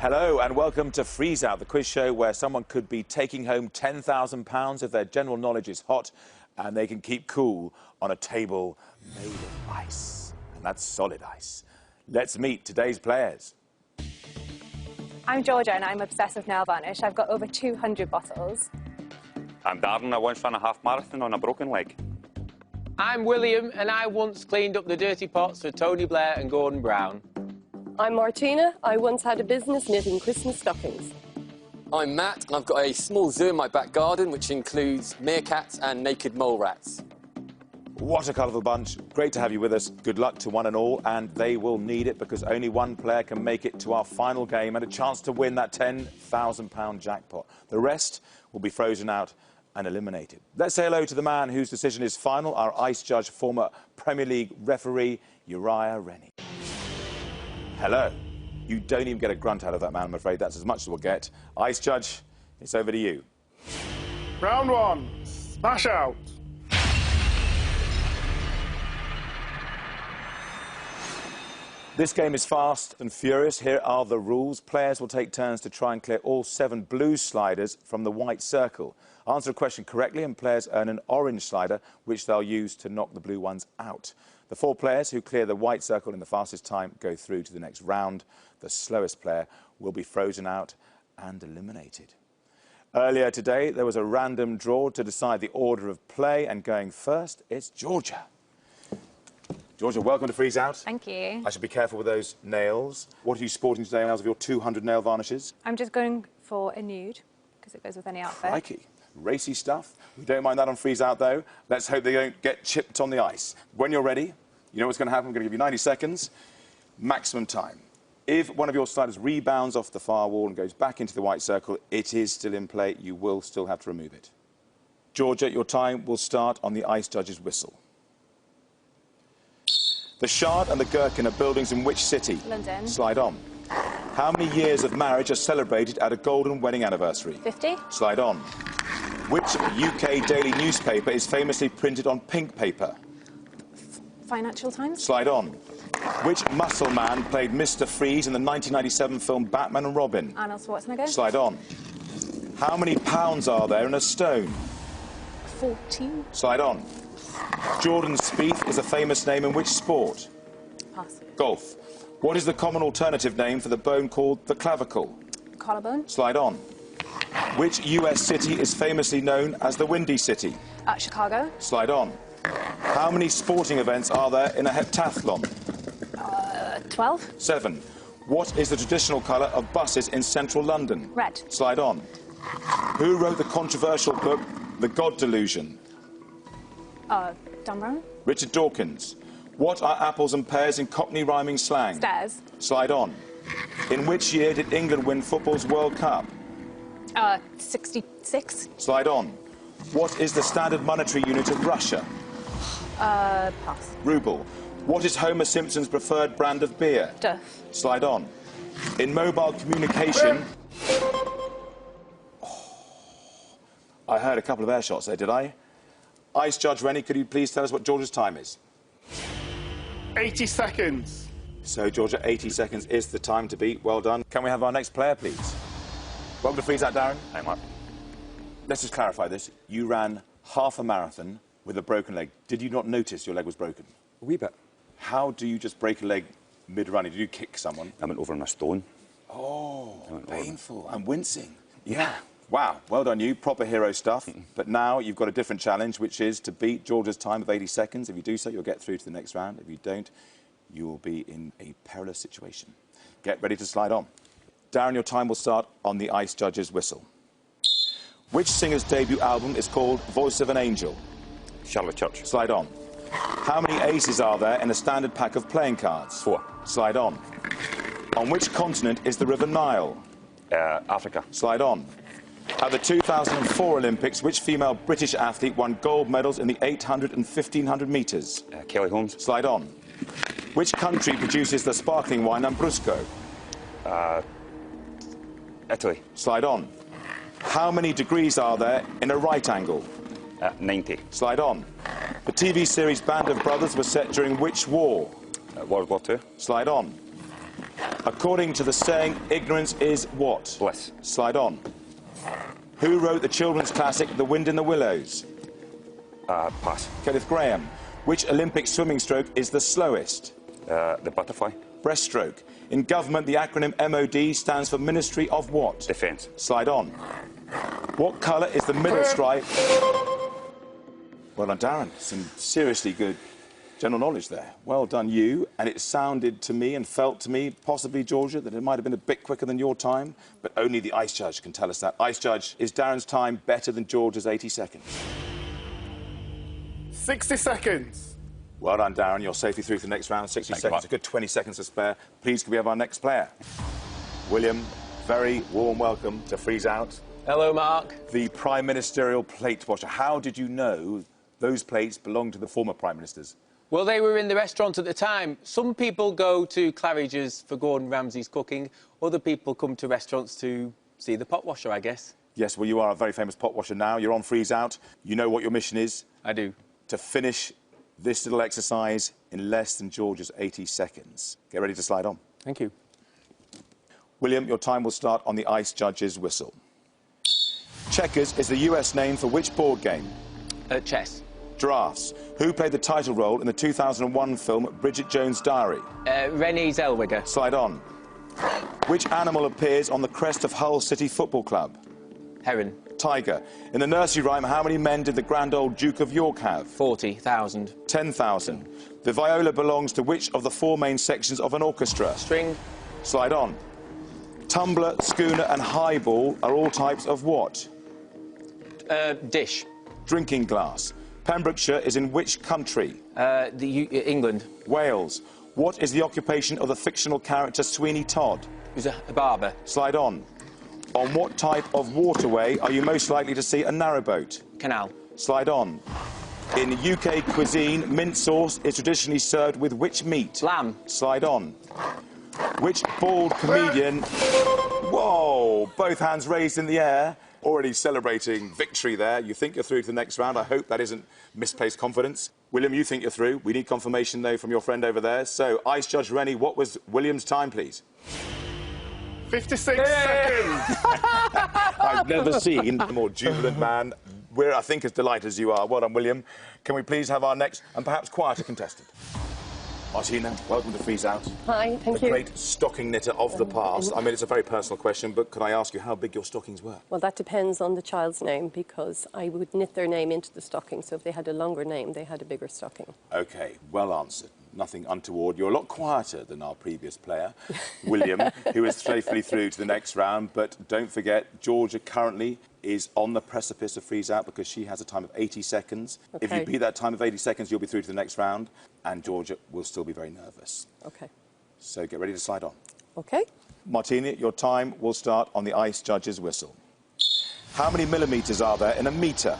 Hello and welcome to Freeze Out, the quiz show where someone could be taking home £10,000 if their general knowledge is hot and they can keep cool on a table made of ice. And that's solid ice. Let's meet today's players. I'm Georgia and I'm obsessed with nail varnish. I've got over 200 bottles. I'm Darren. I once ran a half marathon on a broken leg. I'm William and I once cleaned up the dirty pots for Tony Blair and Gordon Brown. I'm Martina. I once had a business knitting Christmas stockings. I'm Matt, and I've got a small zoo in my back garden, which includes meerkats and naked mole rats. What a colourful bunch. Great to have you with us. Good luck to one and all, and they will need it because only one player can make it to our final game and a chance to win that £10,000 jackpot. The rest will be frozen out and eliminated. Let's say hello to the man whose decision is final, our ice judge, former Premier League referee, Uriah Rennie. Hello. You don't even get a grunt out of that man, I'm afraid. That's as much as we'll get. Ice judge, it's over to you. Round one, smash out. This game is fast and furious. Here are the rules. Players will take turns to try and clear all 7 blue sliders from the white circle. Answer a question correctly and players earn an orange slider, which they'll use to knock the blue ones out. The 4 players who clear the white circle in the fastest time go through to the next round. The slowest player will be frozen out and eliminated. Earlier today, there was a random draw to decide the order of play, and going first, it's Georgia. Georgia, welcome to Freeze Out. Thank you. I should be careful with those nails. What are you sporting today out of your 200 nail varnishes? I'm just going for a nude, because it goes with any outfit. Crikey. Racy stuff. We don't mind that on Freeze Out, though. Let's hope they don't get chipped on the ice. When you're ready, you know what's going to happen. I'm going to give you 90 seconds, maximum time. If one of your sliders rebounds off the far wall and goes back into the white circle, it is still in play. You will still have to remove it. Georgia, your time will start on the ice judge's whistle. The Shard and the Gherkin are buildings in which city? London. Slide on. How many years of marriage are celebrated at a golden wedding anniversary? 50. Slide on. Which UK daily newspaper is famously printed on pink paper? Financial Times. Slide on. Which muscle man played Mr. Freeze in the 1997 film Batman and Robin? Arnold Schwarzenegger. Slide on. How many pounds are there in a stone? 14. Slide on. Jordan Spieth is a famous name in which sport? Pass. Golf. What is the common alternative name for the bone called the clavicle? Collarbone. Slide on. Which US city is famously known as the Windy City? Chicago. Slide on. How many sporting events are there in a heptathlon? 12. 7. What is the traditional colour of buses in central London? Red. Slide on. Who wrote the controversial book The God Delusion? Dan Brown. Richard Dawkins. What are apples and pears in Cockney rhyming slang? Stairs. Slide on. In which year did England win football's World Cup? 66. Slide on. What is the standard monetary unit of Russia? Pass. Ruble. What is Homer Simpson's preferred brand of beer? Duff. Slide on. In mobile communication... I heard a couple of air shots there, did I? Ice Judge Rennie, could you please tell us what Georgia's time is? 80 seconds. So, Georgia, 80 seconds is the time to beat. Well done. Can we have our next player, please? Welcome to Freeze Out, Darren. Hi, Mark. Let's just clarify this. You ran half a marathon with a broken leg. Did you not notice your leg was broken? A wee bit. How do you just break a leg mid-running? Did you kick someone? I went over on a stone. Oh, painful. I'm wincing. Yeah. Wow, well done you. Proper hero stuff. But now you've got a different challenge, which is to beat Georgia's time of 80 seconds. If you do so, you'll get through to the next round. If you don't, you will be in a perilous situation. Get ready to slide on. Darren, your time will start on the ice judge's whistle. Which singer's debut album is called Voice of an Angel? Charlotte Church. Slide on. How many aces are there in a standard pack of playing cards? 4. Slide on. On which continent is the River Nile? Africa. Slide on. At the 2004 Olympics, which female British athlete won gold medals in the 800 and 1500 metres? Kelly Holmes. Slide on. Which country produces the sparkling wine Ambrusco? Italy. Slide on. How many degrees are there in a right angle? 90. Slide on. The TV series Band of Brothers was set during which war? World War II. Slide on. According to the saying, ignorance is what? Bliss. Slide on. Who wrote the children's classic The Wind in the Willows? Pass. Kenneth Graham. Which Olympic swimming stroke is the slowest? The butterfly. Breaststroke. In government, the acronym MOD stands for Ministry of what? Defence. Slide on. What colour is the middle stripe? Well done, Darren. Some seriously good general knowledge there. Well done, you. And it sounded to me and felt to me, possibly, Georgia, that it might have been a bit quicker than your time, but only the Ice Judge can tell us that. Ice Judge, is Darren's time better than Georgia's 80 seconds? 60 seconds. Well done, Darren. You're safely through to the next round. 60 seconds, a good 20 seconds to spare. Please, can we have our next player? William, very warm welcome to Freeze Out. Hello, Mark. The Prime Ministerial plate washer. How did you know those plates belonged to the former Prime Ministers? Well, they were in the restaurant at the time. Some people go to Claridge's for Gordon Ramsay's cooking. Other people come to restaurants to see the pot washer, I guess. Yes, well, you are a very famous pot washer now. You're on Freeze Out. You know what your mission is? I do. To finish this little exercise in less than Georgia's 80 seconds. Get ready to slide on. Thank you. William, your time will start on the Ice Judge's whistle. Checkers is the US name for which board game? Chess. Giraffes. Who played the title role in the 2001 film Bridget Jones' Diary? Renée Zellweger. Slide on. Which animal appears on the crest of Hull City Football Club? Heron. Tiger. In the nursery rhyme, how many men did the grand old Duke of York have? 40,000. 10,000. The viola belongs to which of the four main sections of an orchestra? String. Slide on. Tumbler, schooner and highball are all types of what? Dish. Drinking glass. Pembrokeshire is in which country? England. Wales. What is the occupation of the fictional character Sweeney Todd? He's a barber. Slide on. On what type of waterway are you most likely to see a narrowboat? Canal. Slide on. In UK cuisine, mint sauce is traditionally served with which meat? Lamb. Slide on. Which bald comedian... Whoa! Both hands raised in the air. Already celebrating victory there. You think you're through to the next round. I hope that isn't misplaced confidence. William, you think you're through. We need confirmation, though, from your friend over there. So, Ice Judge Rennie, what was William's time, please? 56 seconds. I've never seen a more jubilant man. We're, I think, as delighted as you are. Well done, William. Can we please have our next and perhaps quieter contestant? Martina, welcome to Freeze Out. Hi, thank you. The great stocking knitter of the past. I mean, it's a very personal question, but could I ask you how big your stockings were? Well, that depends on the child's name, because I would knit their name into the stocking, so if they had a longer name, they had a bigger stocking. OK, well answered. Nothing untoward. You're a lot quieter than our previous player, William, who is safely through to the next round. But don't forget, Georgia currently is on the precipice of Freeze Out because she has a time of 80 seconds. Okay. If you beat that time of 80 seconds, you'll be through to the next round, and Georgia will still be very nervous. OK. So get ready to slide on. OK. Martina, your time will start on the Ice Judge's whistle. How many millimetres are there in a metre?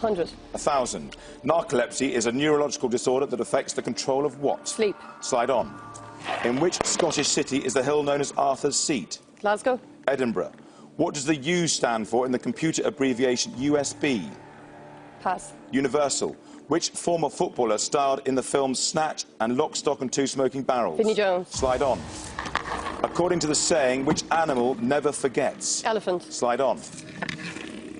100. 1,000. Narcolepsy is a neurological disorder that affects the control of what? Sleep. Slide on. In which Scottish city is the hill known as Arthur's Seat? Glasgow. Edinburgh. What does the U stand for in the computer abbreviation USB? Pass. Universal. Which former footballer starred in the films Snatch and Lock, Stock and Two Smoking Barrels? Vinnie Jones. Slide on. According to the saying, which animal never forgets? Elephant. Slide on.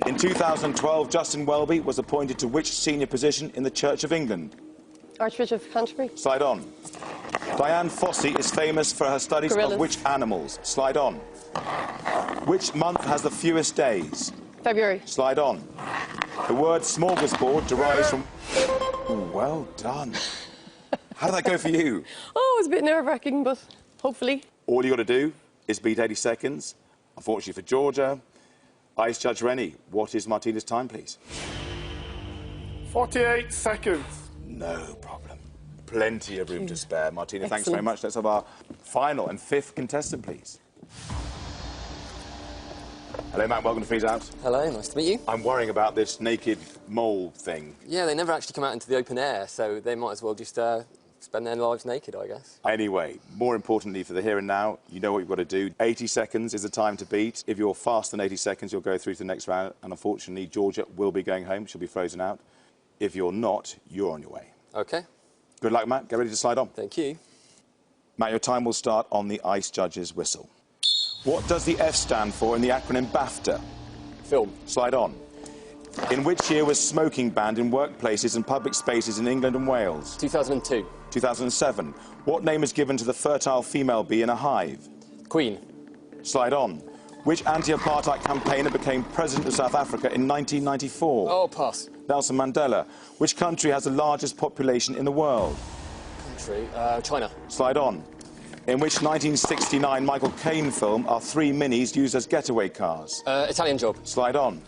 In 2012, Justin Welby was appointed to which senior position in the Church of England? Archbishop of Canterbury. Slide on. Diane Fossey is famous for her studies Gorillas. of which animals? Slide on. Which month has the fewest days? February. Slide on. The word smorgasbord derives from... Ooh, well done. How did that go for you? Oh, it was a bit nerve-wracking, but hopefully. All you got to do is beat 80 seconds. Unfortunately for Georgia, Ice Judge Rennie, what is Martina's time, please? 48 seconds. No problem. Plenty of room to spare. Martina, thanks very Excellent. much. Let's have our final and fifth contestant, please. Hello, Matt. Welcome to Freeze Out. Hello, nice to meet you. I'm worrying about this naked mole thing. Yeah, they never actually come out into the open air, so they might as well just spend their lives naked, I guess. Anyway, more importantly for the here and now, you know what you've got to do. 80 seconds is the time to beat. If you're faster than 80 seconds, you'll go through to the next round. And unfortunately, Georgia will be going home. She'll be frozen out. If you're not, you're on your way. OK, Good luck, Matt. Get ready to slide on. thank you. Matt, your time will start on the Ice Judge's whistle. What does the F stand for in the acronym BAFTA? Film. Slide on. In which year was smoking banned in workplaces and public spaces in England and Wales? 2002. 2007. What name is given to the fertile female bee in a hive? Queen. Slide on. Which anti-apartheid campaigner became president of South Africa in 1994? Oh, pass. Nelson Mandela. Which country has the largest population in the world? Country. China. Slide on. In which 1969 Michael Caine film are 3 minis used as getaway cars? Italian Job. Slide on.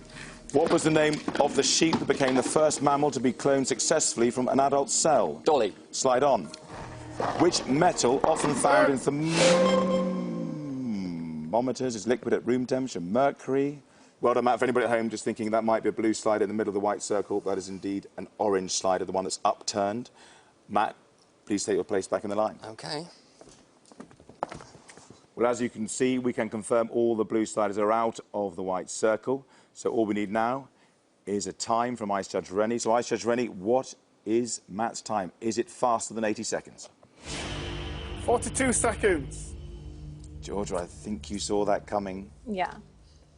What was the name of the sheep that became the first mammal to be cloned successfully from an adult cell? Dolly. Slide on. Which metal, often found in thermometers, is liquid at room temperature? Mercury. Well done, Matt. For anybody at home just thinking that might be a blue slider in the middle of the white circle, that is indeed an orange slider, the one that's upturned. Matt, please take your place back in the line. OK. Well, as you can see, we can confirm all the blue sliders are out of the white circle. So all we need now is a time from Ice Judge Rennie. So, Ice Judge Rennie, what is Matt's time? Is it faster than 80 seconds? 42 seconds. Georgia, I think you saw that coming. Yeah.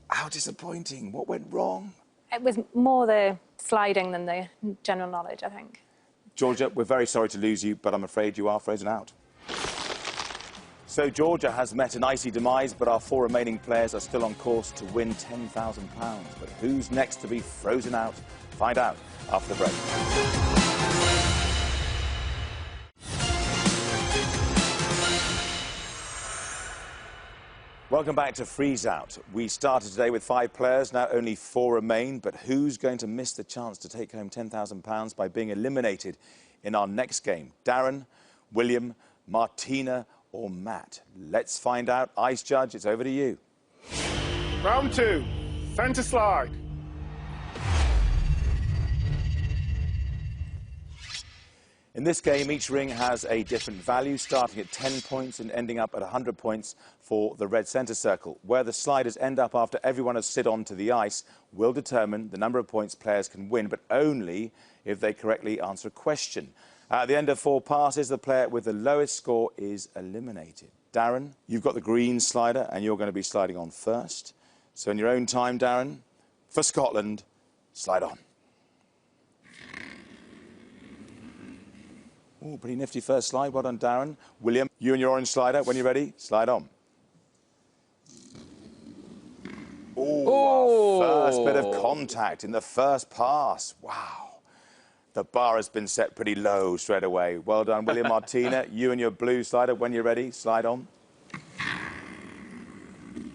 How disappointing. What went wrong? It was more the sliding than the general knowledge, I think. Georgia, we're very sorry to lose you, but I'm afraid you are frozen out. So Georgia has met an icy demise, but our 4 remaining players are still on course to win £10,000. But who's next to be frozen out? Find out after the break. Welcome back to Freeze Out. We started today with 5 players, now only 4 remain, but who's going to miss the chance to take home £10,000 by being eliminated in our next game? Darren, William, Martina or Matt? Let's find out. Ice Judge, it's over to you. Round 2. Centre slide. In this game, each ring has a different value, starting at 10 points and ending up at 100 points for the red centre circle. Where the sliders end up after everyone has slid onto the ice will determine the number of points players can win, but only if they correctly answer a question. At the end of 4 passes, the player with the lowest score is eliminated. Darren, you've got the green slider, and you're going to be sliding on first. So in your own time, Darren, for Scotland, slide on. Oh, pretty nifty first slide. Well done, Darren. William, you and your orange slider, when you're ready, slide on. Oh, our first bit of contact in the first pass. Wow. The bar has been set pretty low straight away. Well done, William. Martina, you and your blue slider, when you're ready, slide on.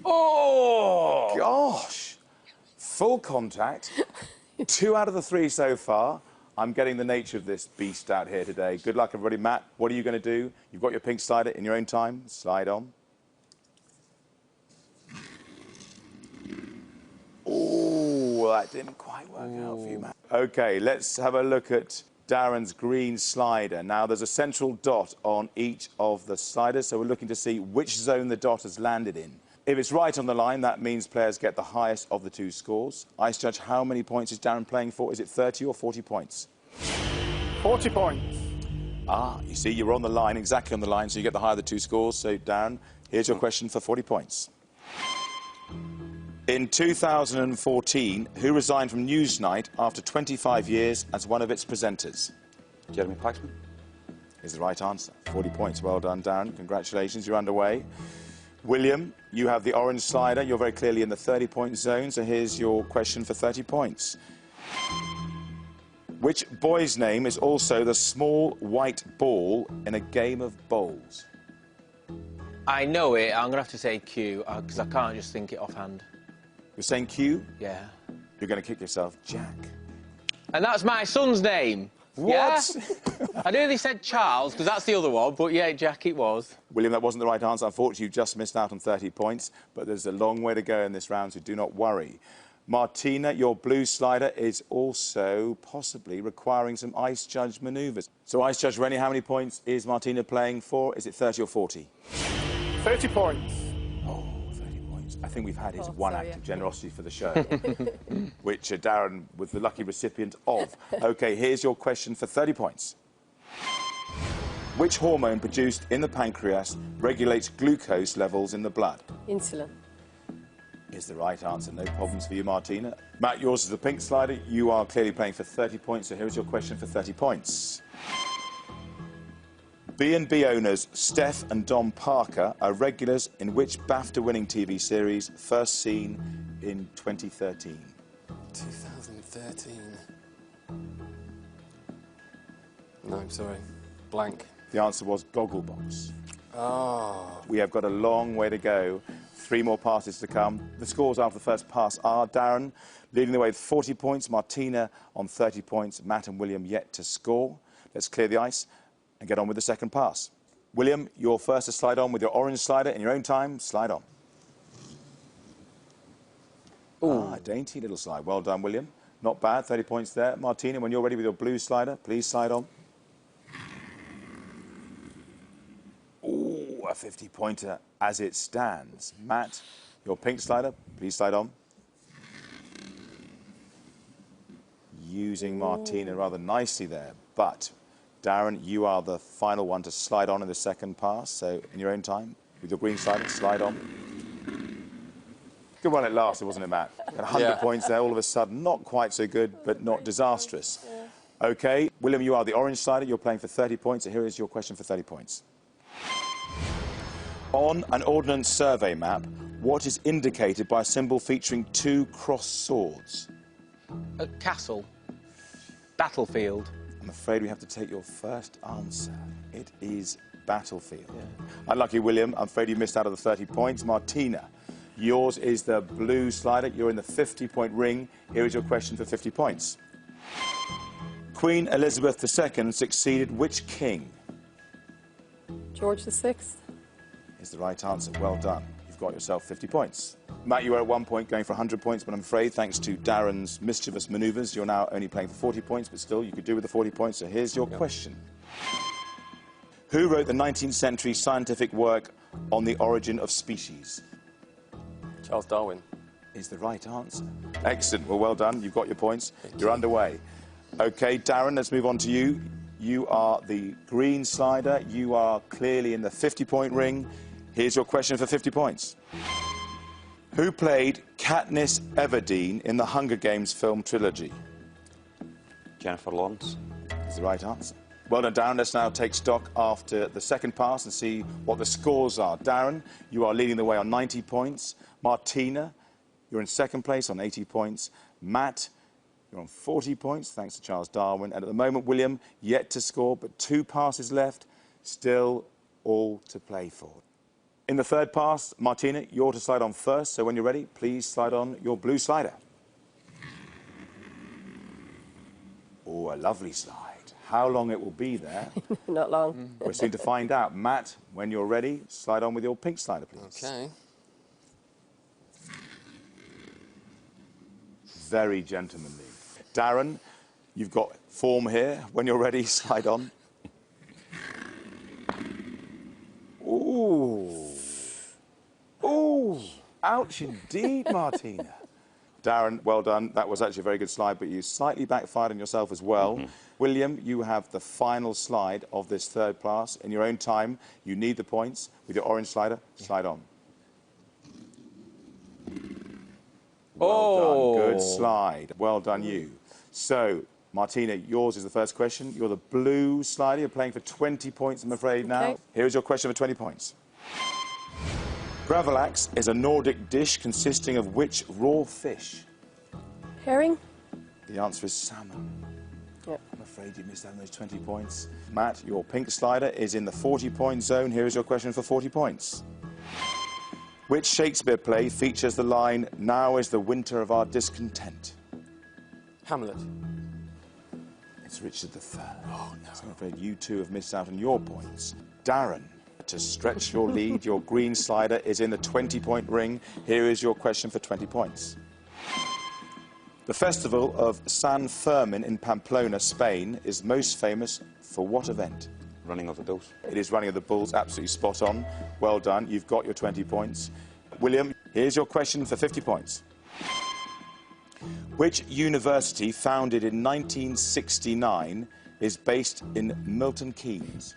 Oh! Gosh! Full contact. 2 out of the 3 so far. I'm getting the nature of this beast out here today. Good luck, everybody. Matt, what are you going to do? You've got your pink slider in your own time. Slide on. Oh, that didn't quite work out for you, Matt. OK, let's have a look at Darren's green slider. Now, there's a central dot on each of the sliders, so we're looking to see which zone the dot has landed in. If it's right on the line, that means players get the highest of the 2 scores. Ice Judge, how many points is Darren playing for? Is it 30 or 40 points? 40 points. Ah, you see, you're on the line, exactly on the line, so you get the higher of the 2 scores. So, Darren, here's your question for 40 points. In 2014, who resigned from Newsnight after 25 years as one of its presenters? Jeremy Paxman. Is the right answer. 40 points. Well done, Darren. Congratulations, you're underway. William, you have the orange slider. You're very clearly in the 30-point zone, so here's your question for 30 points. Which boy's name is also the small white ball in a game of bowls? I know it. I'm going to have to say Q, because I can't just think it offhand. You're saying Q? Yeah. You're going to kick yourself, Jack. And that's my son's name. What? Yeah? I nearly said Charles, because that's the other one, but yeah, Jack it was. William, that wasn't the right answer. Unfortunately, you just missed out on 30 points, but there's a long way to go in this round, so do not worry. Martina, your blue slider is also possibly requiring some Ice Judge manoeuvres. So, Ice Judge Rennie, how many points is Martina playing for? Is it 30 or 40? 30 points. Oh, 30 points. I think we've had his one act of generosity for the show, which Darren was the lucky recipient of. OK, here's your question for 30 points. Which hormone produced in the pancreas regulates glucose levels in the blood? Insulin. Is the right answer. No problems for you, Martina. Matt, yours is the pink slider. You are clearly playing for 30 points, so here's your question for 30 points. B&B owners Steph and Dom Parker are regulars in which BAFTA-winning TV series first seen in 2013? 2013. No, I'm sorry. Blank. The answer was Gogglebox. Oh. We have got a long way to go. 3 more passes to come. The scores after the first pass are Darren leading the way with 40 points, Martina on 30 points, Matt and William yet to score. Let's clear the ice and get on with the second pass. William, you're first to slide on with your orange slider in your own time. Slide on. Ah, dainty little slide. Well done, William. Not bad, 30 points there. Martina, when you're ready with your blue slider, please slide on. Ooh, a 50-pointer as it stands. Matt, your pink slider, please slide on. Using Martina rather nicely there, but Darren, you are the final one to slide on in the second pass, so in your own time, with your green slider, slide on. Good one at last, wasn't it, Matt? 100 points there, all of a sudden. Not quite so good, but not disastrous. OK, William, you are the orange slider. You're playing for 30 points, so here is your question for 30 points. On an ordnance survey map, what is indicated by a symbol featuring 2 crossed swords? A castle. Battlefield. I'm afraid we have to take your first answer. It is battlefield. Unlucky, William. I'm afraid you missed out on the 30 points. Martina, yours is the blue slider. You're in the 50-point ring. Here is your question for 50 points. Queen Elizabeth II succeeded which king? George VI. Is the right answer. Well done. You've got yourself 50 points. Matt, you were at 1 point going for 100 points, but I'm afraid, thanks to Darren's mischievous manoeuvres, you're now only playing for 40 points, but still, you could do with the 40 points, so here's your question. Who wrote the 19th century scientific work on the origin of species? Charles Darwin. Is the right answer. Excellent. Well done. You've got your points. You're underway. OK, Darren, let's move on to you. You are the green slider. You are clearly in the 50-point ring. Here's your question for 50 points. Who played Katniss Everdeen in the Hunger Games film trilogy? Jennifer Lawrence. Is the right answer. Well done, Darren. Let's now take stock after the second pass and see what the scores are. Darren, you are leading the way on 90 points. Martina, you're in second place on 80 points. Matt, you're on 40 points, thanks to Charles Darwin. And at the moment, William, yet to score, but 2 passes left, still all to play for. In the third pass, Martina, you're to slide on first, so when you're ready, please slide on your blue slider. Oh, a lovely slide. How long it will be there? Not long. We're soon to find out. Matt, when you're ready, slide on with your pink slider, please. OK. Very gentlemanly. Darren, you've got form here. When you're ready, slide on. Ooh. Ooh. Ouch indeed, Martina. Darren, well done. That was actually a very good slide, but you slightly backfired on yourself as well. William, you have the final slide of this third pass. In your own time, you need the points. With your orange slider, slide on. Well done. Good slide. Well done, you. So, Martina, yours is the first question. You're the blue slider. You're playing for 20 points, I'm afraid, now. Okay. Here's your question for 20 points. Gravlax is a Nordic dish consisting of which raw fish? Herring? The answer is salmon. Yep. I'm afraid you missed out on those 20 points. Matt, your pink slider is in the 40-point zone. Here is your question for 40 points. Which Shakespeare play features the line, "Now is the winter of our discontent"? Hamlet. It's Richard III. Oh, no. So I'm afraid you two have missed out on your points. Darren, to stretch your lead, your green slider is in the 20-point ring. Here is your question for 20 points. The festival of San Fermin in Pamplona, Spain, is most famous for what event? Running of the Bulls. It is running of the bulls, absolutely spot on. Well done, you've got your 20 points. William, here's your question for 50 points. Which university, founded in 1969, is based in Milton Keynes?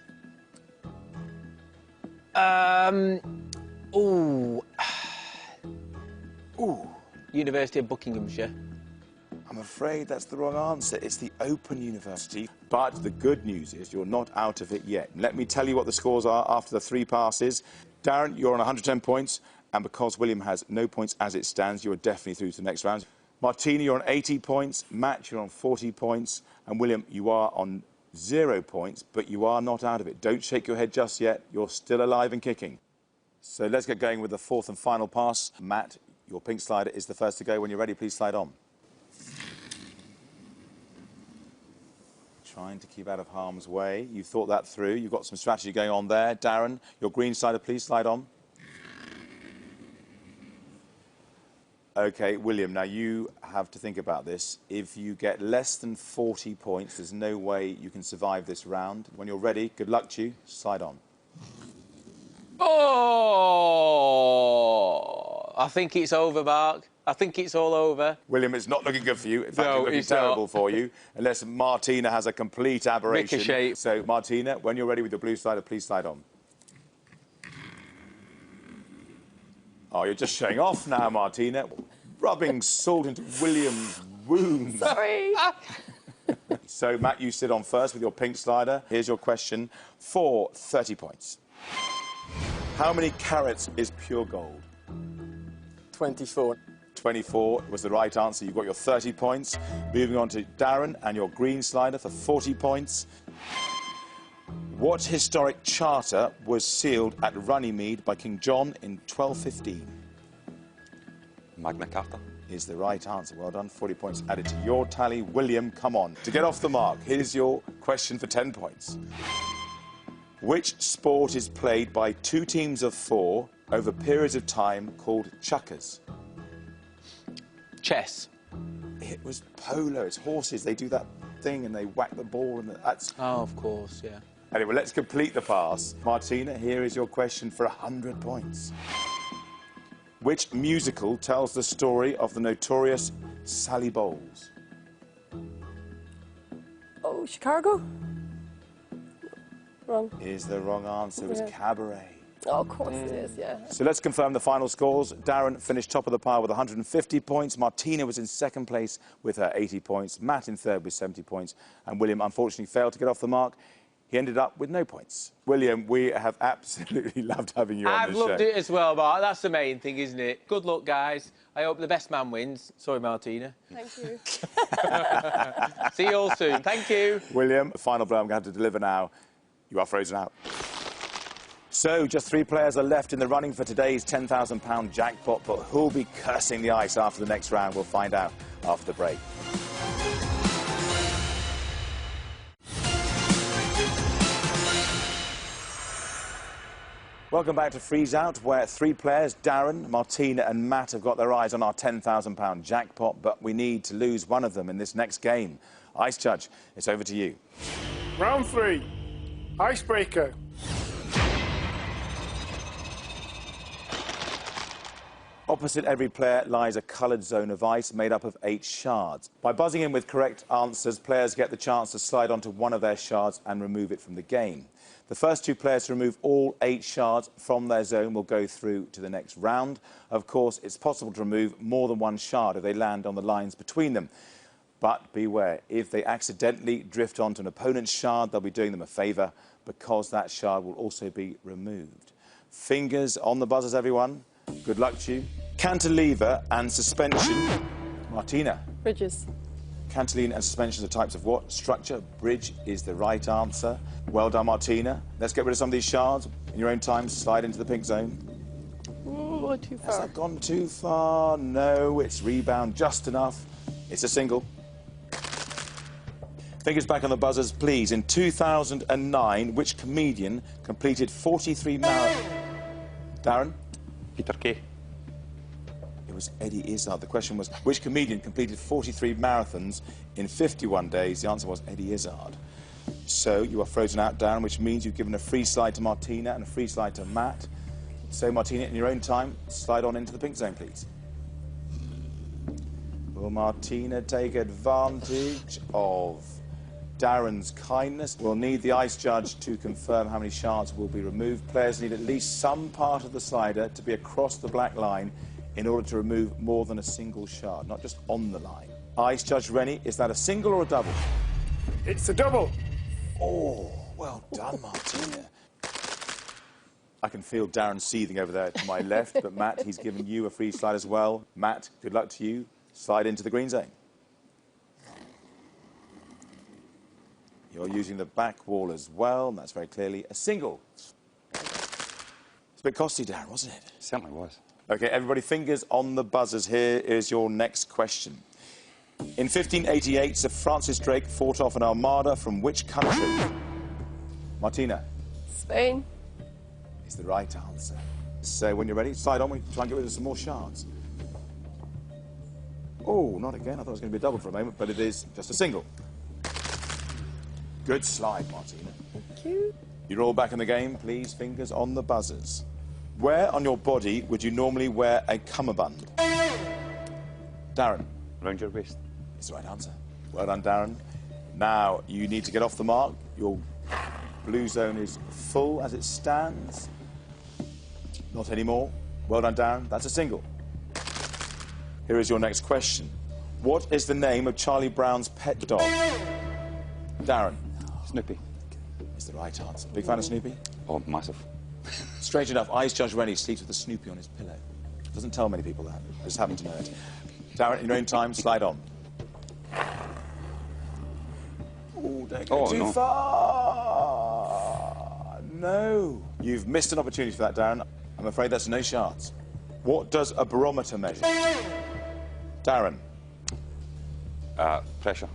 Ooh. University of Buckinghamshire. I'm afraid that's the wrong answer. It's the Open University. But the good news is you're not out of it yet. Let me tell you what the scores are after the 3 passes. Darren, you're on 110 points. And because William has no points as it stands, you're definitely through to the next round. Martina, you're on 80 points. Matt, you're on 40 points. And William, you are on 0 points, but you are not out of it. Don't shake your head just yet. You're still alive and kicking. So let's get going with the 4th and final pass. Matt, your pink slider is the first to go. When you're ready, please slide on. Trying to keep out of harm's way. You thought that through. You've got some strategy going on there. Darren, your green slider, please slide on. OK, William, now you have to think about this. If you get less than 40 points, there's no way you can survive this round. When you're ready, good luck to you. Slide on. Oh! I think it's over, Mark. I think it's all over. William, it's not looking good for you. In fact, No, it's looking it's terrible not. for you, unless Martina has a complete aberration. Ricochet. So, Martina, when you're ready with the blue slider, please slide on. Oh, you're just showing off now, Martina. Rubbing salt into William's wounds. Sorry. So, Matt, you sit on first with your pink slider. Here's your question for 30 points. How many carats is pure gold? 24. 24 was the right answer. You've got your 30 points. Moving on to Darren and your green slider for 40 points. What historic charter was sealed at Runnymede by King John in 1215? Magna Carta. Is the right answer. Well done. 40 points added to your tally. William, come on. To get off the mark, here's your question for 10 points. Which sport is played by 2 teams of 4 over periods of time called chukkers? Chess. It was polo. It's horses. They do that thing and they whack the ball and that's... Oh, of course, yeah. Anyway, let's complete the pass. Martina, here is your question for 100 points. Which musical tells the story of the notorious Sally Bowles? Oh, Chicago? Wrong. Is the wrong answer. It was Cabaret. Oh, of course it is, yeah. So let's confirm the final scores. Darren finished top of the pile with 150 points. Martina was in second place with her 80 points. Matt in third with 70 points. And William, unfortunately, failed to get off the mark. He ended up with no points. William, we have absolutely loved having you on I've this show. loved it as well, Mark. That's the main thing, isn't it? Good luck, guys. I hope the best man wins. Sorry, Martina. Thank you. See you all soon. Thank you. William, the final blow I'm going to deliver now. You are frozen out. So, just 3 players are left in the running for today's £10,000 jackpot, but who'll be cursing the ice after the next round? We'll find out after the break. Welcome back to Freeze Out, where 3 players, Darren, Martina and Matt, have got their eyes on our £10,000 jackpot, but we need to lose one of them in this next game. Ice Judge, it's over to you. Round 3. Icebreaker. Opposite every player lies a coloured zone of ice made up of 8 shards. By buzzing in with correct answers, players get the chance to slide onto one of their shards and remove it from the game. The first 2 players to remove all 8 shards from their zone will go through to the next round. Of course, it's possible to remove more than 1 shard if they land on the lines between them. But beware, if they accidentally drift onto an opponent's shard, they'll be doing them a favour because that shard will also be removed. Fingers on the buzzers, everyone. Good luck to you. Cantilever and suspension. Martina. Bridges. Cantilever and suspension are types of what? Structure. Bridge is the right answer. Well done, Martina. Let's get rid of some of these shards. In your own time, slide into the pink zone. Oh, too far. Has that gone too far? No, it's rebound just enough. It's a single. Fingers back on the buzzers, please. In 2009, which comedian completed 43 marathons? Darren? Peter Kay. It was Eddie Izzard. The question was, which comedian completed 43 marathons in 51 days? The answer was Eddie Izzard. So you are frozen out, Darren, which means you've given a free slide to Martina and a free slide to Matt. So, Martina, in your own time, slide on into the pink zone, please. Will Martina take advantage of Darren's kindness. We'll need the ice judge to confirm how many shards will be removed. Players need at least some part of the slider to be across the black line in order to remove more than a single shard, not just on the line. Ice Judge Rennie, is that a single or a double? It's a double. Oh, well done, Martina. I can feel Darren seething over there to my left, but Matt, he's given you a free slide as well. Matt, good luck to you. Slide into the green zone. You're using the back wall as well, and that's very clearly a single. It's a bit costly, Darren, wasn't it? It certainly was. OK, everybody, fingers on the buzzers. Here is your next question. In 1588, Sir Francis Drake fought off an armada from which country? Martina. Spain. Is the right answer. So when you're ready, slide on. We try and get rid of some more shards. Oh, not again. I thought it was going to be a double for a moment, but it is just a single. Good slide, Martina. Thank you. You're all back in the game. Please, fingers on the buzzers. Where on your body would you normally wear a cummerbund? Darren. Round your waist. Is the right answer. Well done, Darren. Now, you need to get off the mark. Your blue zone is full as it stands. Not anymore. Well done, Darren. That's a single. Here is your next question. What is the name of Charlie Brown's pet dog? Darren. Snoopy. Is the right answer. Big fan of Snoopy? Oh, massive. Strange enough, Ice Judge Rennie sleeps with a Snoopy on his pillow. Doesn't tell many people that. I just happen to know it. Darren, in your own time, slide on. Oh, don't go too far. No. You've missed an opportunity for that, Darren. I'm afraid that's no shards. What does a barometer measure? Darren. Pressure.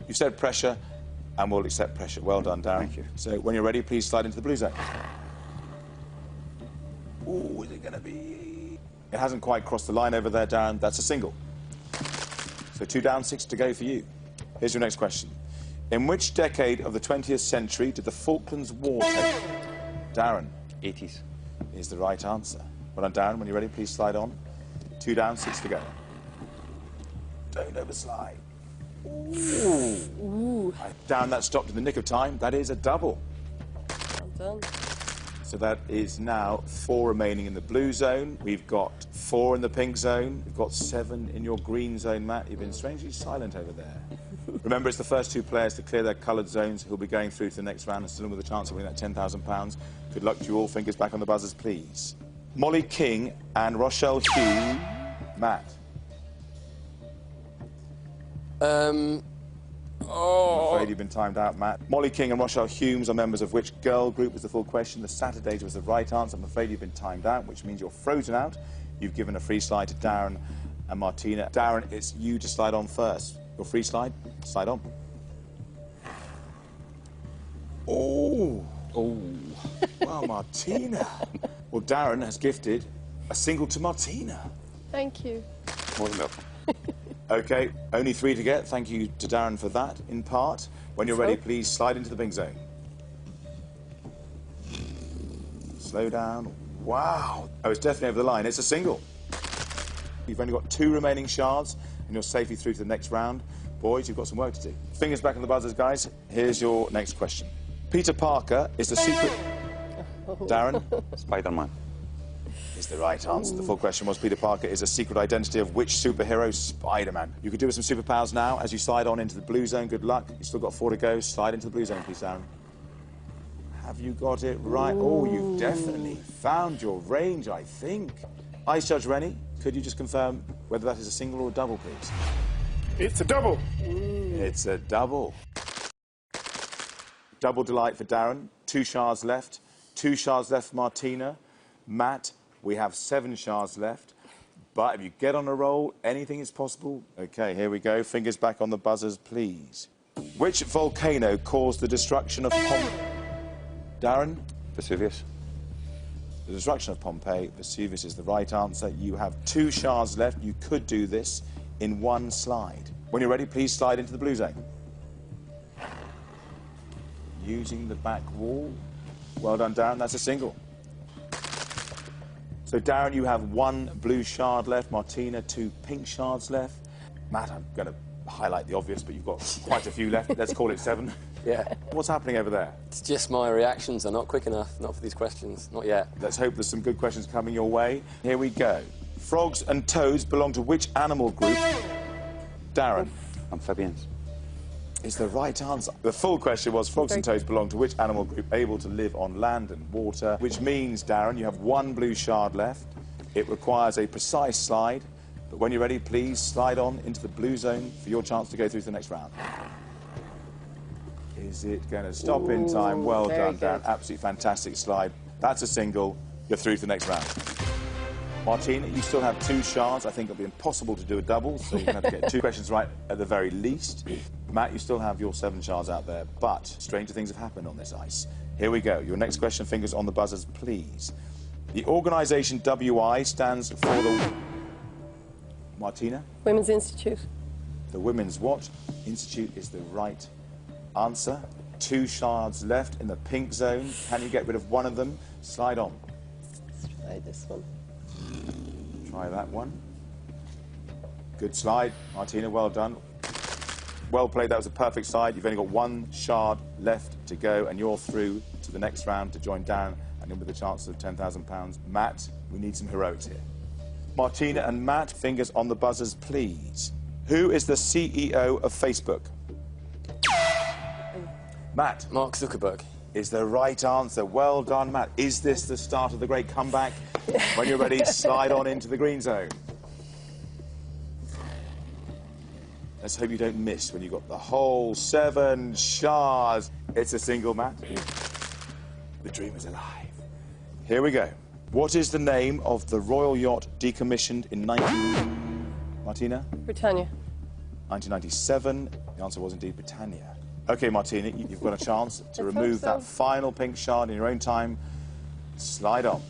You said pressure, and we'll accept pressure. Well done, Darren. Thank you. So when you're ready, please slide into the blue zone. Oh, is it going to be... It hasn't quite crossed the line over there, Darren. That's a single. So 2 down, 6 to go for you. Here's your next question. In which decade of the 20th century did the Falklands War take? Darren. 80s. Is the right answer. Well done, Darren. When you're ready, please slide on. 2 down, 6 to go. Don't overslide. Ooh. Darren, that stopped in the nick of time. That is a double. Well done. So that is now 4 remaining in the blue zone. We've got 4 in the pink zone. We've got 7 in your green zone, Matt. You've been strangely silent over there. Remember, it's the first 2 players to clear their coloured zones who'll be going through to the next round and still with a chance of winning that £10,000. Good luck to you all. Fingers back on the buzzers, please. Molly King and Rochelle Hughes. Matt. Oh. I'm afraid you've been timed out, Matt. Molly King and Rochelle Humes are members of which girl group was the full question? The Saturdays was the right answer. I'm afraid you've been timed out, which means you're frozen out. You've given a free slide to Darren and Martina. Darren, it's you to slide on first. Your free slide, slide on. Oh. Oh. Well, Martina. Well, Darren has gifted a single to Martina. Thank you. More than welcome. OK, only 3 to get. Thank you to Darren for that, in part. When you're ready, please slide into the pink zone. Slow down. Wow. Oh, it's definitely over the line. It's a single. You've only got 2 remaining shards, and you're safely through to the next round. Boys, you've got some work to do. Fingers back on the buzzers, guys. Here's your next question. Peter Parker is the secret... Darren? Spider-Man. Is the right answer. The full question was Peter Parker is a secret identity of which superhero? Spider-Man. You could do with some superpowers now as you slide on into the blue zone. Good luck. You've still got 4 to go. Slide into the blue zone, please, Darren. Have you got it right? Oh, you've definitely found your range, I think. Ice Judge Rennie, could you just confirm whether that is a single or a double, please? It's a double. It's a double. Double delight for Darren. 2 shards left. 2 shards left for Martina. Matt, we have 7 shards left. But if you get on a roll, anything is possible. OK, here we go. Fingers back on the buzzers, please. Which volcano caused the destruction of Pompeii? Darren? Vesuvius. The destruction of Pompeii. Vesuvius is the right answer. You have 2 shards left. You could do this in 1 slide. When you're ready, please slide into the blue zone. Using the back wall. Well done, Darren. That's a single. So, Darren, you have 1 blue shard left. Martina, 2 pink shards left. Matt, I'm going to highlight the obvious, but you've got quite a few left. Let's call it 7. Yeah. What's happening over there? It's just my reactions are not quick enough. Not for these questions. Not yet. Let's hope there's some good questions coming your way. Here we go. Frogs and toads belong to which animal group? Darren. Amphibians. Is the right answer. The full question was frogs and toads belong to which animal group able to live on land and water, which means, Darren, you have 1 blue shard left. It requires a precise slide, but when you're ready, please slide on into the blue zone for your chance to go through to the next round. Is it going to stop in time? Well done, Darren. Absolutely fantastic slide. That's a single. You're through to the next round. Martina, you still have 2 shards. I think it'll be impossible to do a double, so you're going to have to get 2 questions right at the very least. Matt, you still have your 7 shards out there, but stranger things have happened on this ice. Here we go. Your next question, fingers on the buzzers, please. The organisation WI stands for the... Martina? Women's Institute. The Women's what? Institute is the right answer. 2 shards left in the pink zone. Can you get rid of one of them? Slide on. Let's try this one. Try that one. Good slide, Martina, well done. Well played, that was a perfect slide. You've only got 1 shard left to go, and you're through to the next round to join Darren and in with a chance of £10,000. Matt, we need some heroics here. Martina and Matt, fingers on the buzzers, please. Who is the CEO of Facebook? Matt. Mark Zuckerberg. Is the right answer. Well done, Matt. Is this the start of the great comeback? When you're ready, slide on into the green zone. Let's hope you don't miss when you've got the whole 7 shards. It's a single, Matt. The dream is alive. Here we go. What is the name of the royal yacht decommissioned in Martina? Britannia. 1997. The answer was indeed Britannia. OK, Martina, you've got a chance to remove that final pink shard in your own time. Slide on.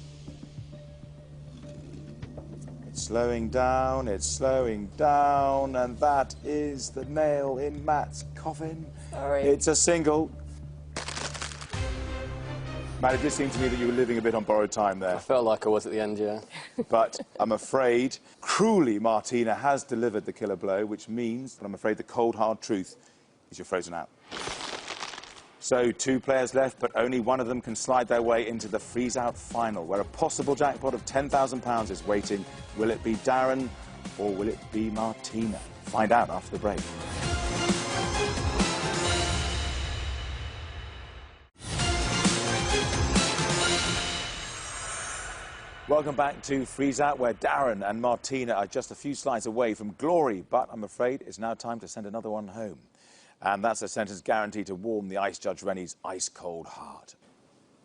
It's slowing down, and that is the nail in Matt's coffin. Sorry. It's a single. Matt, it did seem to me that you were living a bit on borrowed time there. I felt like I was at the end, yeah. But I'm afraid, cruelly, Martina has delivered the killer blow, which means that I'm afraid the cold, hard truth is you're frozen out. So 2 players left, but only one of them can slide their way into the freeze-out final, where a possible jackpot of £10,000 is waiting. Will it be Darren or will it be Martina? Find out after the break. Welcome back to Freeze Out, where Darren and Martina are just a few slides away from glory, but I'm afraid it's now time to send another one home. And that's a sentence guaranteed to warm the Ice Judge Rennie's ice-cold heart.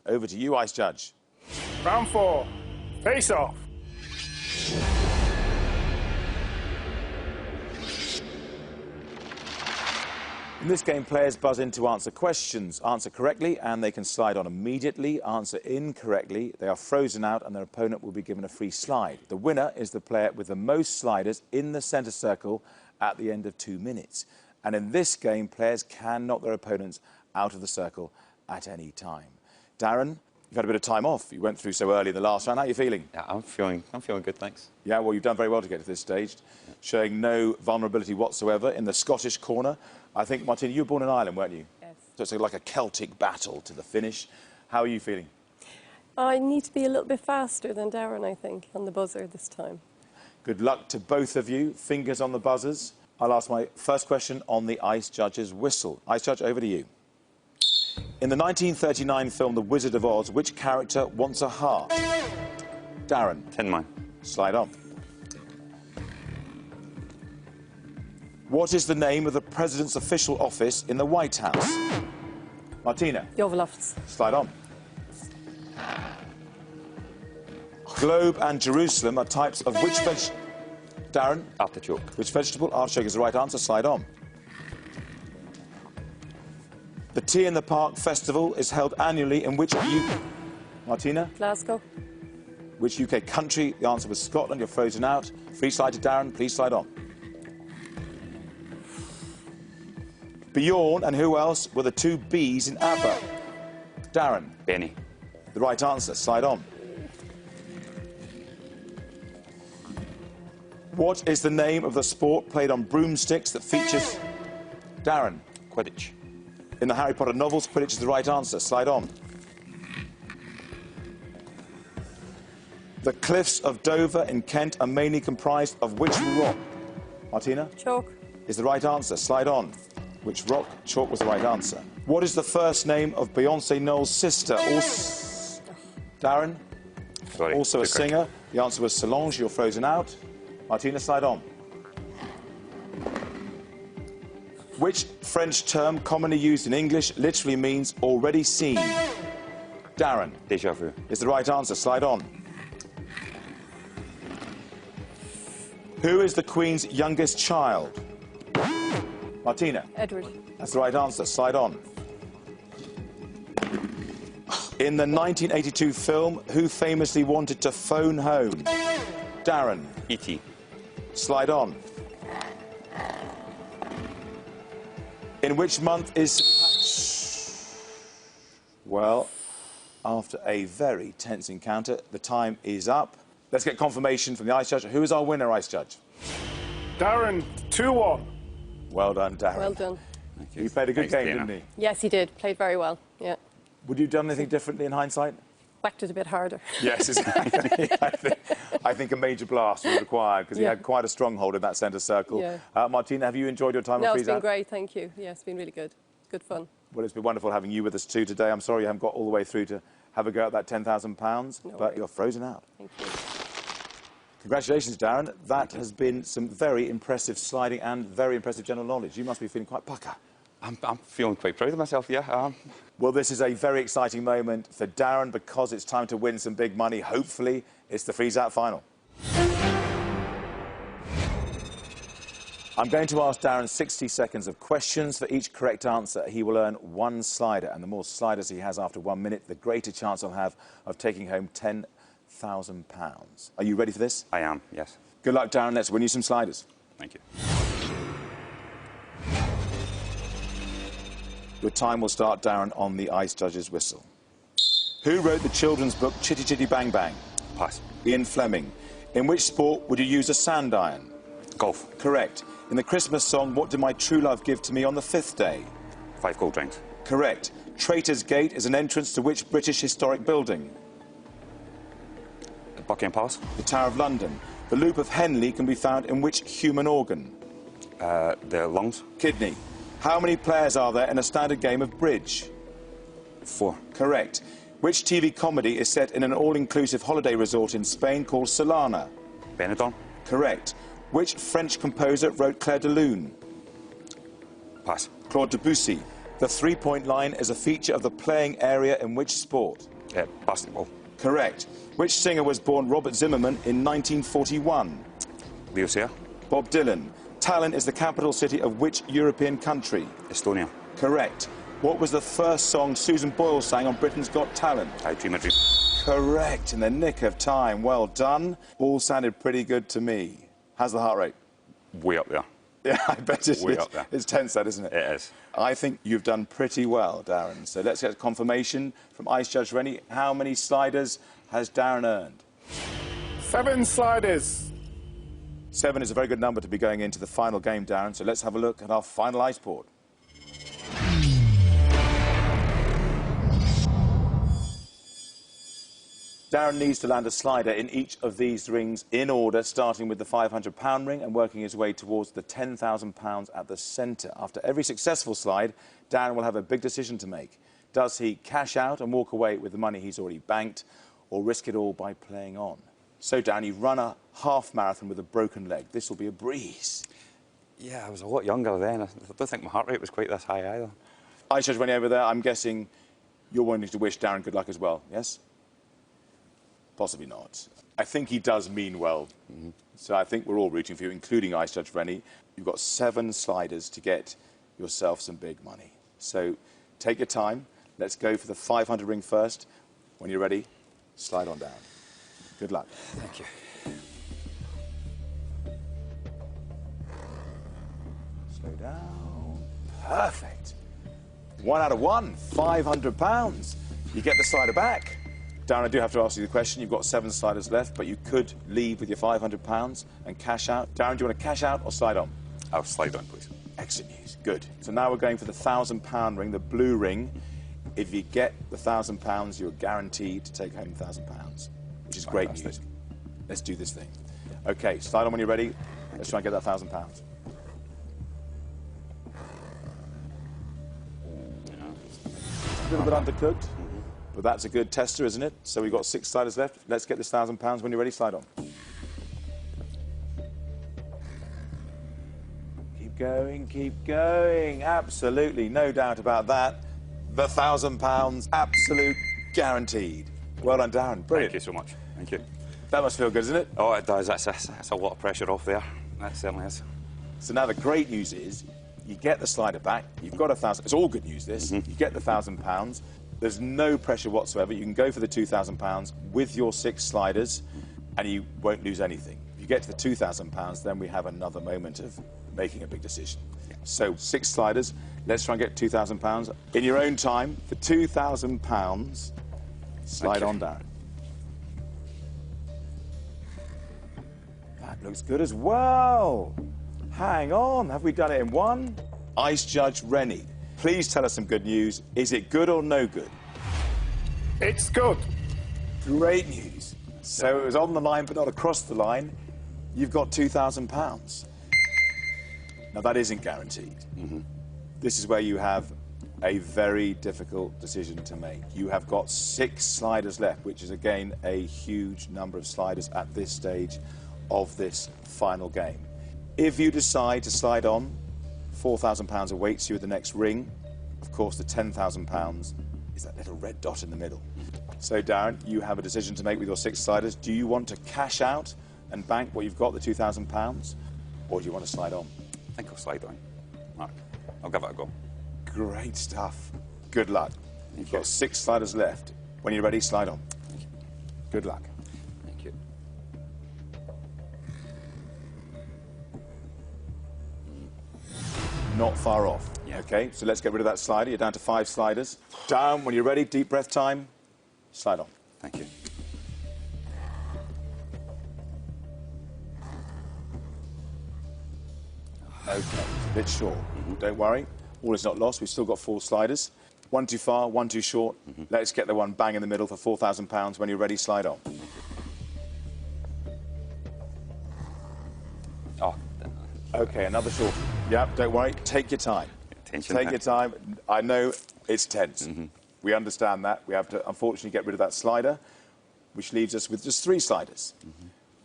Over to you, Ice Judge. Round 4. Face off. In this game, players buzz in to answer questions. Answer correctly, and they can slide on immediately. Answer incorrectly, they are frozen out, and their opponent will be given a free slide. The winner is the player with the most sliders in the centre circle at the end of 2 minutes. And in this game, players can knock their opponents out of the circle at any time. Darren, you've had a bit of time off. You went through so early in the last round. How are you feeling? Yeah, I'm feeling good, thanks. Yeah, well, you've done very well to get to this stage, showing no vulnerability whatsoever in the Scottish corner. I think, Martina, you were born in Ireland, weren't you? Yes. So it's like a Celtic battle to the finish. How are you feeling? I need to be a little bit faster than Darren, I think, on the buzzer this time. Good luck to both of you. Fingers on the buzzers. I'll ask my first question on the Ice Judge's whistle. Ice Judge, over to you. In the 1939 film The Wizard of Oz, which character wants a heart? Darren. Tin Man. Slide on. What is the name of the President's official office in the White House? Martina. The Oval Office. Slide on. Globe and Jerusalem are types of which vegetable? Darren. Artichoke. Which vegetable? Artichoke is the right answer. Slide on. The Tea in the Park Festival is held annually in which UK? Martina? Glasgow. Which UK country? The answer was Scotland. You're frozen out. Free slide to Darren. Please slide on. Bjorn and who else were the 2 B's in ABBA? Darren. Benny. The right answer. Slide on. What is the name of the sport played on broomsticks that features... Darren. Quidditch. In the Harry Potter novels, Quidditch is the right answer. Slide on. The cliffs of Dover in Kent are mainly comprised of which rock? Martina? Chalk. Is the right answer. Slide on. Which rock? Chalk was the right answer. What is the first name of Beyonce Knowles' sister? Darren? Sorry. Also a singer. The answer was Solange. You're frozen out. Martina, slide on. Which French term, commonly used in English, literally means already seen? Darren? Déjà vu. Is the right answer. Slide on. Who is the Queen's youngest child? Martina? Edward. That's the right answer. Slide on. In the 1982 film, who famously wanted to phone home? Darren? E.T. Slide on. In which month is... Well, after a very tense encounter, the time is up. Let's get confirmation from the Ice Judge. Who is our winner, Ice Judge? Darren, 2-1. Well done, Darren. Well done. Thank you. He played a good Thanks, game, Dana. didn't he? Yes, he did. Played very well. Yeah. Would you have done anything differently in hindsight? Whacked it a bit harder. Yes, exactly. I think a major blast was required because he had quite a stronghold in that centre circle. Yeah. Martina, have you enjoyed your time No, on it's been Freeze Out? great. Thank you. Yeah, it's been really good. Good fun. Well, it's been wonderful having you with us too today. I'm sorry you haven't got all the way through to have a go at that £10,000, but worries. you're frozen out. Thank you. Congratulations, Darren. That has been some very impressive sliding and very impressive general knowledge. You must be feeling quite pucker. I'm feeling quite proud of myself, yeah. Well, this is a very exciting moment for Darren because it's time to win some big money. Hopefully, it's the Freeze Out final. I'm going to ask Darren 60 seconds of questions. For each correct answer, he will earn 1 slider. And the more sliders he has after 1 minute, the greater chance he'll have of taking home £10,000. Are you ready for this? I am, yes. Good luck, Darren. Let's win you some sliders. Thank you. Your time will start, Darren, on the Ice Judge's whistle. Who wrote the children's book Chitty Chitty Bang Bang? Pass. Ian Fleming. In which sport would you use a sand iron? Golf. Correct. In the Christmas song, what did my true love give to me on the 5th day? 5 cold drinks. Correct. Traitor's Gate is an entrance to which British historic building? Buckingham Palace. The Tower of London. The loop of Henley can be found in which human organ? The lungs. Kidney. How many players are there in a standard game of bridge? 4. Correct. Which TV comedy is set in an all-inclusive holiday resort in Spain called Solana? Benetton. Correct. Which French composer wrote Clair de Lune? Pass. Claude Debussy. The three-point line is a feature of the playing area in which sport? Basketball. Correct. Which singer was born Robert Zimmerman in 1941? Leo Sayer. Bob Dylan. Tallinn is the capital city of which European country? Estonia. Correct. What was the first song Susan Boyle sang on Britain's Got Talent? I Dream a Dream. Correct. In the nick of time. Well done. All sounded pretty good to me. How's the heart rate? Way up there. Yeah, I bet it Way is. up there. It's tense, that, isn't it? It is. I think you've done pretty well, Darren. So let's get confirmation from Ice Judge Rennie. How many sliders has Darren earned? 7 sliders. 7 is a very good number to be going into the final game, Darren. So let's have a look at our final ice board. Darren needs to land a slider in each of these rings in order, starting with the £500 ring and working his way towards the £10,000 at the centre. After every successful slide, Darren will have a big decision to make. Does he cash out and walk away with the money he's already banked, or risk it all by playing on? So, Darren, you've run a half marathon with a broken leg. This will be a breeze. Yeah, I was a lot younger then. I don't think my heart rate was quite this high either. Ice Judge Rennie over there, I'm guessing you're wanting to wish Darren good luck as well, yes? Possibly not. I think he does mean well. So I think we're all rooting for you, including Ice Judge Rennie. You've got 7 sliders to get yourself some big money. So take your time. Let's go for the 500 ring first. When you're ready, slide on down. Good luck. Thank you. Slow down. Perfect. 1 out of 1, £500. You get the slider back. Darren, I do have to ask you the question. You've got 7 sliders left, but you could leave with your £500 and cash out. Darren, do you want to cash out or slide on? I'll slide on, please. Excellent news. Good. So now we're going for the £1,000 ring, the blue ring. If you get the £1,000, you're guaranteed to take home £1,000, which is great news. Let's do this thing. Okay, slide on when you're ready. Let's try and get that £1,000. A little bit undercooked, but that's a good tester, isn't it? So we've got 6 sliders left. Let's get this £1,000. When you're ready, slide on. Keep going, keep going. Absolutely, no doubt about that. The £1,000, absolute guaranteed. Well done, Darren. Brilliant. Thank you so much. Thank you. That must feel good, isn't it? Oh, it does. That's a lot of pressure off there. That certainly is. So now the great news is you get the slider back. You've got £1,000. It's all good news, this. You get the £1,000. There's no pressure whatsoever. You can go for the £2,000 with your 6 sliders, and you won't lose anything. If you get to the £2,000, then we have another moment of making a big decision. So 6 sliders. Let's try and get £2,000 in your own time. For £2,000, slide on, Darren. That looks good as well. Hang on, have we done it in one? Ice Judge Rennie, please tell us some good news. Is it good or no good? It's good. Great news. So it was on the line but not across the line. You've got £2,000. Now that isn't guaranteed. This is where you have a very difficult decision to make. You have got 6 sliders left, which is again a huge number of sliders at this stage of this final game. If you decide to slide on, £4,000 awaits you at the next ring. Of course, the £10,000 is that little red dot in the middle. So, Darren, you have a decision to make with your 6 sliders. Do you want to cash out and bank what you've got, the £2,000, or do you want to slide on? I think I'll slide on. All right. I'll give it a go. Great stuff. Good luck. You've you. got 6 sliders left. When you're ready, slide on. Good luck. Thank you. Not far off. Yeah. Okay, so let's get rid of that slider. You're down to 5 sliders. Down, when you're ready, deep breath time. Slide on. Thank you. Okay, it's a bit short. Don't worry. All is not lost. We've still got 4 sliders. One too far, one too short. Let's get the one bang in the middle for £4,000. When you're ready, slide on. Oh. Okay, another short. Yep, don't worry. Take your time. Tension Take there. your time. I know it's tense. We understand that. We have to, unfortunately, get rid of that slider, which leaves us with just 3 sliders.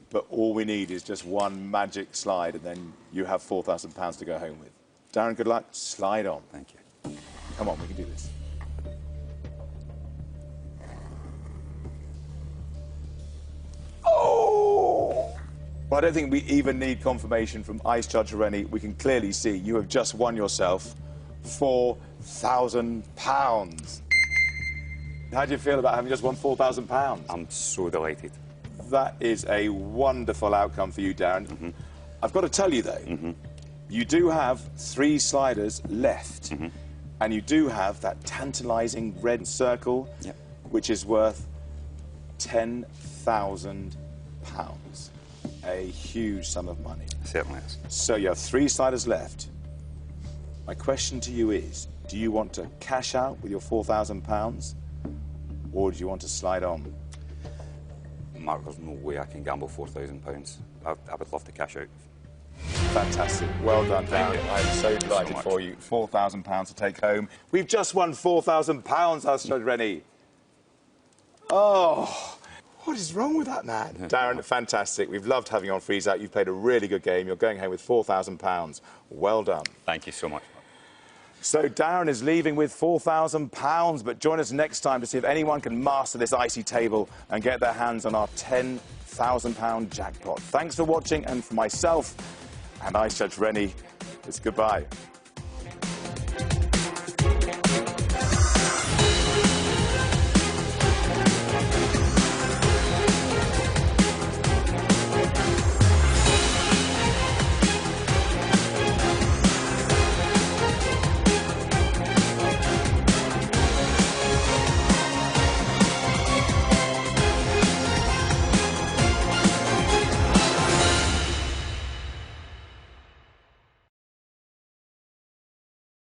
But all we need is just one magic slide, and then you have £4,000 to go home with. Darren, good luck. Slide on. Thank you. Come on, we can do this. Oh! Well, I don't think we even need confirmation from Ice Judge Rennie. We can clearly see you have just won yourself £4,000. How do you feel about having just won £4,000? I'm so delighted. That is a wonderful outcome for you, Darren. I've got to tell you, though, you do have 3 sliders left, and you do have that tantalising red circle, which is worth £10,000. A huge sum of money. Certainly is. So you have 3 sliders left. My question to you is, do you want to cash out with your £4,000, or do you want to slide on? Mark, there's no way I can gamble £4,000. I would love to cash out. Fantastic. Well done, Darren. I'm so delighted for you. £4,000 to take home. We've just won £4,000, Ice Judge Rennie. Oh, what is wrong with that man? Darren, fantastic. We've loved having you on Freeze Out. You've played a really good game. You're going home with £4,000. Well done. Thank you so much. So Darren is leaving with £4,000, but join us next time to see if anyone can master this icy table and get their hands on our £10,000 jackpot. Thanks for watching, and for myself and Ice Judge Rennie, it's goodbye.